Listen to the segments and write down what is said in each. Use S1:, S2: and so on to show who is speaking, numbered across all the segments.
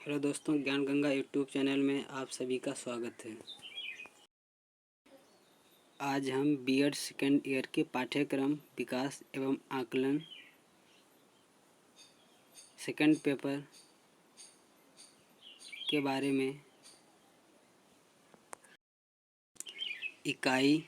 S1: Hello दोस्तों, ज्ञान Ganga YouTube channel में आप सभी का स्वागत है। आज हम बीएड सेकेंड ईयर के पाठ्यक्रम विकास एवं आकलन सेकेंड पेपर के बारे में इकाई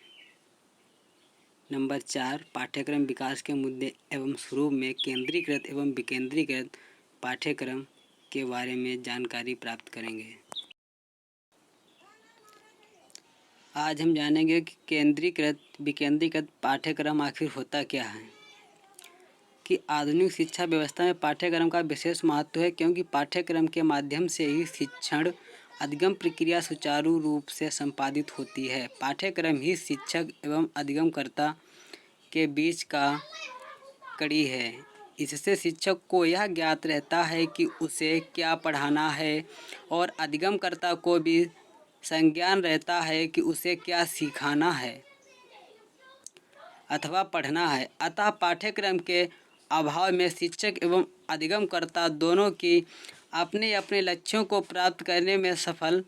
S1: नंबर 4 पाठ्यक्रम विकास के मुद्दे एवं स्वरूप में केंद्रीकृत एवं विकेंद्रीकृत पाठ्यक्रम के बारे में जानकारी प्राप्त करेंगे। आज हम जानेंगे कि केंद्रीकृत विकेंद्रीकृत पाठ्यक्रम आखिर होता क्या है। कि आधुनिक शिक्षा व्यवस्था में पाठ्यक्रम का विशेष महत्व है, क्योंकि पाठ्यक्रम के माध्यम से ही शिक्षण अधिगम प्रक्रिया सुचारू रूप से संपादित होती है। पाठ्यक्रम ही शिक्षक एवं अधिगमकर्ता के बीच का कड़ी है। इससे शिक्षक को यह ज्ञात रहता है कि उसे क्या पढ़ाना है और अधिगमकर्ता को भी संज्ञान रहता है कि उसे क्या सिखाना है अथवा पढ़ना है। अतः पाठ्यक्रम के अभाव में शिक्षक एवं अधिगमकर्ता दोनों की अपने अपने लक्ष्यों को प्राप्त करने में सफल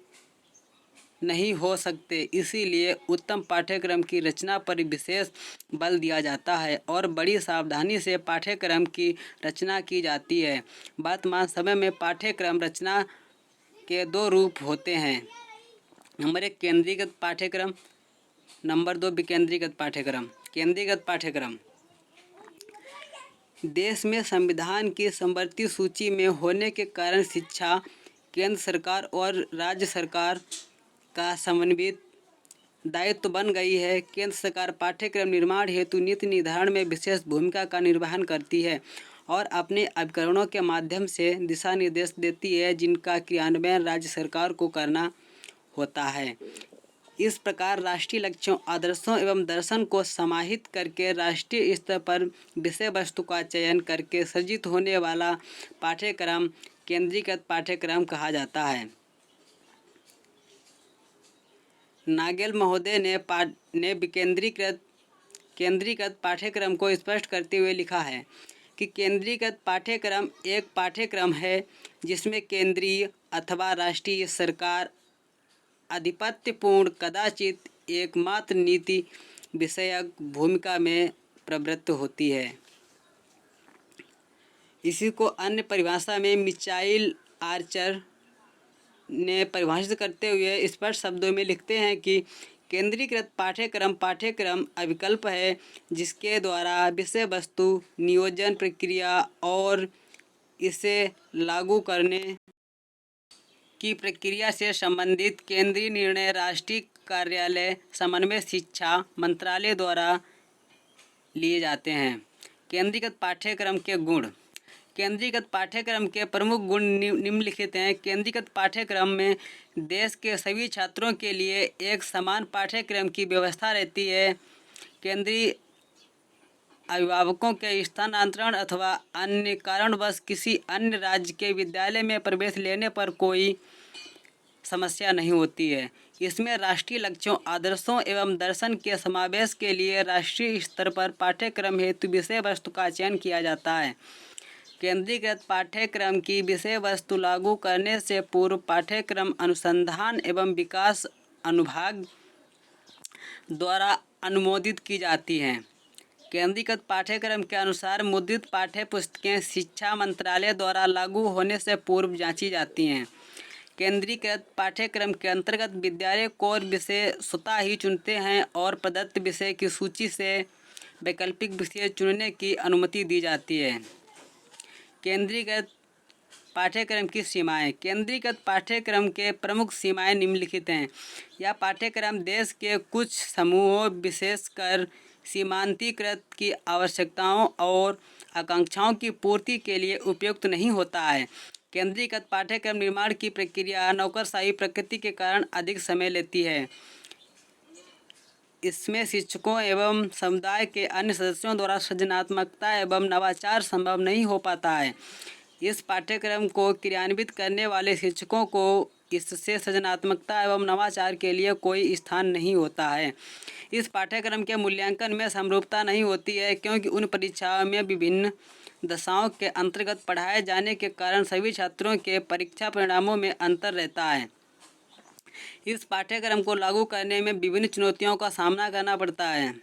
S1: नहीं हो सकते। इसीलिए उत्तम पाठ्यक्रम की रचना पर विशेष बल दिया जाता है और बड़ी सावधानी से पाठ्यक्रम की रचना की जाती है। वर्तमान समय में पाठ्यक्रम रचना के दो रूप होते हैं। नंबर 1 केंद्रीकृत पाठ्यक्रम, नंबर 2 विकेंद्रीकृत पाठ्यक्रम। केंद्रीकृत पाठ्यक्रम देश में संविधान की समवर्ती सूची में होने के कारण शिक्षा केंद्र सरकार और राज्य सरकार का समन्वित दायित्व बन गई है। केंद्र सरकार पाठ्यक्रम निर्माण हेतु नीति निर्धारण में विशेष भूमिका का निर्वहन करती है और अपने अभिकरणों के माध्यम से दिशा निर्देश देती है, जिनका क्रियान्वयन राज्य सरकार को करना होता है। इस प्रकार राष्ट्रीय लक्ष्यों, आदर्शों एवं दर्शन को समाहित करके राष्ट्रीय स्तर पर विषय वस्तु का चयन करके सृजित होने वाला पाठ्यक्रम केंद्रीकृत पाठ्यक्रम कहा जाता है। नागेल महोदय ने केंद्रीकृत पाठ्यक्रम को स्पष्ट करते हुए लिखा है कि केंद्रीकृत पाठ्यक्रम एक पाठ्यक्रम है जिसमें केंद्रीय अथवा राष्ट्रीय सरकार आधिपत्यपूर्ण, कदाचित एकमात्र नीति विषयक भूमिका में प्रवृत्त होती है। इसी को अन्य परिभाषा में मिचाइल आर्चर ने परिभाषित करते हुए स्पष्ट शब्दों में लिखते हैं कि केंद्रीकृत पाठ्यक्रम अविकल्प है, जिसके द्वारा विषय वस्तु, नियोजन प्रक्रिया और इसे लागू करने की प्रक्रिया से संबंधित केंद्रीय निर्णय राष्ट्रीय कार्यालय समन्वय शिक्षा मंत्रालय द्वारा लिए जाते हैं। केंद्रीकृत पाठ्यक्रम के गुण। केंद्रीकृत पाठ्यक्रम के प्रमुख गुण निम्नलिखित हैं। केंद्रीकृत पाठ्यक्रम में देश के सभी छात्रों के लिए एक समान पाठ्यक्रम की व्यवस्था रहती है। केंद्रीय अभिभावकों के स्थानांतरण अथवा अन्य कारणवश किसी अन्य राज्य के विद्यालय में प्रवेश लेने पर कोई समस्या नहीं होती है। इसमें राष्ट्रीय लक्ष्यों, आदर्शों एवं दर्शन के समावेश के लिए राष्ट्रीय स्तर पर पाठ्यक्रम हेतु विषय वस्तु का चयन किया जाता है। केंद्रीकृत पाठ्यक्रम की विषय वस्तु लागू करने से पूर्व पाठ्यक्रम अनुसंधान एवं विकास अनुभाग द्वारा अनुमोदित की जाती हैं। केंद्रीकृत पाठ्यक्रम के अनुसार मुद्रित पाठ्य पुस्तकें शिक्षा मंत्रालय द्वारा लागू होने से पूर्व जांची जाती हैं। केंद्रीकृत पाठ्यक्रम के अंतर्गत विद्यालय कोर विषय स्वतः ही चुनते हैं और प्रदत्त विषय की सूची से वैकल्पिक विषय चुनने की अनुमति दी जाती है। केंद्रीकृत पाठ्यक्रम की सीमाएं। केंद्रीकृत पाठ्यक्रम के प्रमुख सीमाएं निम्नलिखित हैं। यह पाठ्यक्रम देश के कुछ समूहों, विशेषकर सीमांतीकृत की आवश्यकताओं और आकांक्षाओं की पूर्ति के लिए उपयुक्त नहीं होता है। केंद्रीकृत पाठ्यक्रम निर्माण की प्रक्रिया नौकरशाही प्रकृति के कारण अधिक समय लेती है। इसमें शिक्षकों एवं समुदाय के अन्य सदस्यों द्वारा सृजनात्मकता एवं नवाचार संभव नहीं हो पाता है। इस पाठ्यक्रम को क्रियान्वित करने वाले शिक्षकों को इससे सृजनात्मकता एवं नवाचार के लिए कोई स्थान नहीं होता है। इस पाठ्यक्रम के मूल्यांकन में समरूपता नहीं होती है, क्योंकि उन परीक्षाओं में विभिन्न दशाओं के अंतर्गत पढ़ाए जाने के कारण सभी छात्रों के परीक्षा परिणामों में अंतर रहता है। इस पाठ्यक्रम को लागू करने में विभिन्न चुनौतियों का सामना करना पड़ता है।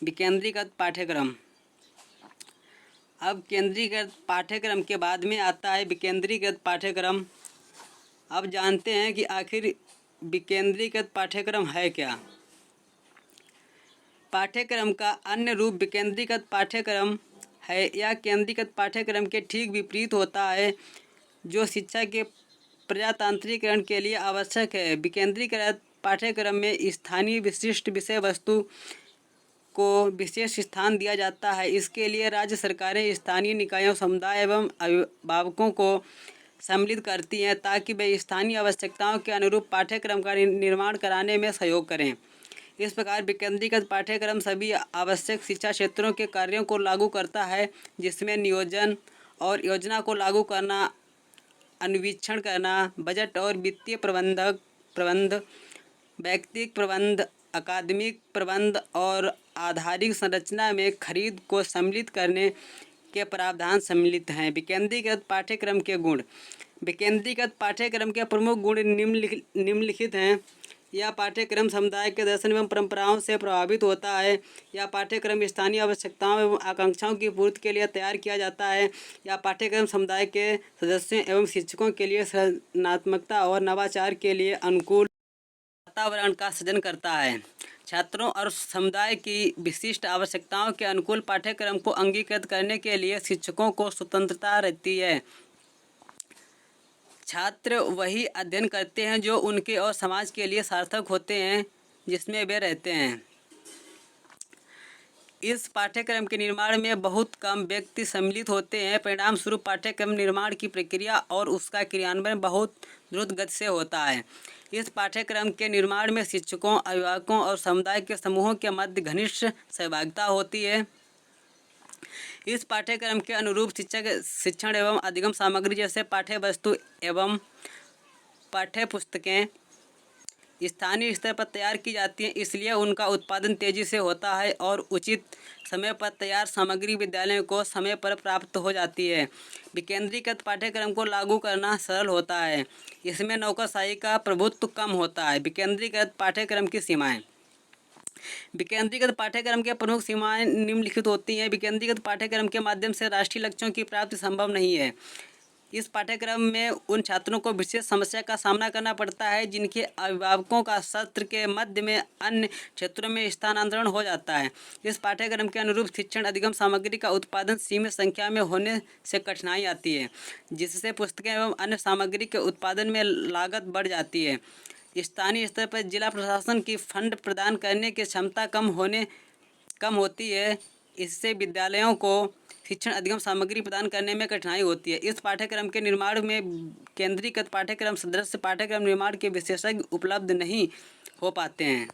S1: विकेंद्रीकृत पाठ्यक्रम। अब केंद्रीकृत पाठ्यक्रम के बाद में आता है विकेंद्रीकृत पाठ्यक्रम। अब जानते हैं कि आखिर विकेंद्रीकृत पाठ्यक्रम है क्या। पाठ्यक्रम का अन्य रूप विकेंद्रीकृत पाठ्यक्रम है। यह केंद्रीकृत पाठ्यक्रम के ठीक विपरीत होता है, जो शिक्षा के प्रजातांत्रिकरण के लिए आवश्यक है। विकेंद्रीकृत पाठ्यक्रम में स्थानीय विशिष्ट विषय वस्तु को विशेष स्थान दिया जाता है। इसके लिए राज्य सरकारें स्थानीय निकायों, समुदाय एवं अभिभावकों को सम्मिलित करती हैं ताकि वे स्थानीय आवश्यकताओं के अनुरूप पाठ्यक्रम का निर्माण कराने में सहयोग करें। इस प्रकार विकेंद्रीकृत पाठ्यक्रम सभी आवश्यक शिक्षा क्षेत्रों के कार्यों को लागू करता है, जिसमें नियोजन और योजना को लागू करना, अन्वेषण करना, बजट और वित्तीय प्रबंध, व्यक्तिगत प्रबंध, अकादमिक प्रबंध और आधारिक संरचना में खरीद को सम्मिलित करने के प्रावधान सम्मिलित हैं। विकेंद्रीकृत पाठ्यक्रम के गुण। विकेंद्रीकृत पाठ्यक्रम के प्रमुख गुण निम्नलिखित हैं। यह पाठ्यक्रम समुदाय के दर्शन एवं परंपराओं से प्रभावित होता है। यह पाठ्यक्रम स्थानीय आवश्यकताओं एवं आकांक्षाओं की पूर्ति के लिए तैयार किया जाता है। यह पाठ्यक्रम समुदाय के सदस्यों एवं शिक्षकों के लिए सृजनात्मकता और नवाचार के लिए अनुकूल वातावरण का सृजन करता है। छात्रों और समुदाय की विशिष्ट आवश्यकताओं के अनुकूल पाठ्यक्रम को अंगीकृत करने के लिए शिक्षकों को स्वतंत्रता रहती है। छात्र वही अध्ययन करते हैं जो उनके और समाज के लिए सार्थक होते हैं, जिसमें वे रहते हैं। इस पाठ्यक्रम के निर्माण में बहुत कम व्यक्ति सम्मिलित होते हैं। परिणाम स्वरूप पाठ्यक्रम निर्माण की प्रक्रिया और उसका क्रियान्वयन बहुत द्रुत गति से होता है। इस पाठ्यक्रम के निर्माण में शिक्षकों, अभिभावकों और समुदाय के समूहों के मध्य घनिष्ठ सहभागिता होती है। इस पाठ्यक्रम के अनुरूप शिक्षण एवं अधिगम सामग्री जैसे पाठ्य वस्तु एवं पाठ्य पुस्तकें स्थानीय स्तर पर तैयार की जाती हैं, इसलिए उनका उत्पादन तेजी से होता है और उचित समय पर तैयार सामग्री विद्यालयों को समय पर प्राप्त हो जाती है। विकेंद्रीकृत पाठ्यक्रम को लागू करना सरल होता है। इसमें नौकरशाही का प्रभुत्व कम होता है। विकेंद्रीकृत पाठ्यक्रम की सीमाएँ। विकेंद्रीकृत पाठ्यक्रम के प्रमुख सीमाएँ निम्नलिखित होती हैं। विकेंद्रीकृत पाठ्यक्रम के माध्यम से राष्ट्रीय लक्ष्यों की प्राप्ति संभव नहीं है। इस पाठ्यक्रम में उन छात्रों को विशेष समस्या का सामना करना पड़ता है जिनके अभिभावकों का सत्र के मध्य में अन्य क्षेत्रों में स्थानांतरण हो जाता है। इस पाठ्यक्रम के अनुरूप शिक्षण अधिगम सामग्री का उत्पादन सीमित संख्या में होने से कठिनाई आती है, जिससे पुस्तकें एवं अन्य सामग्री के उत्पादन में लागत बढ़ जाती है। स्थानीय स्तर पर जिला प्रशासन की फंड प्रदान करने की क्षमता कम होती है। इससे विद्यालयों को शिक्षण अधिगम सामग्री प्रदान करने में कठिनाई होती है। इस पाठ्यक्रम के निर्माण में केंद्रीकृत पाठ्यक्रम सदृश पाठ्यक्रम निर्माण के विशेषज्ञ उपलब्ध नहीं हो पाते हैं।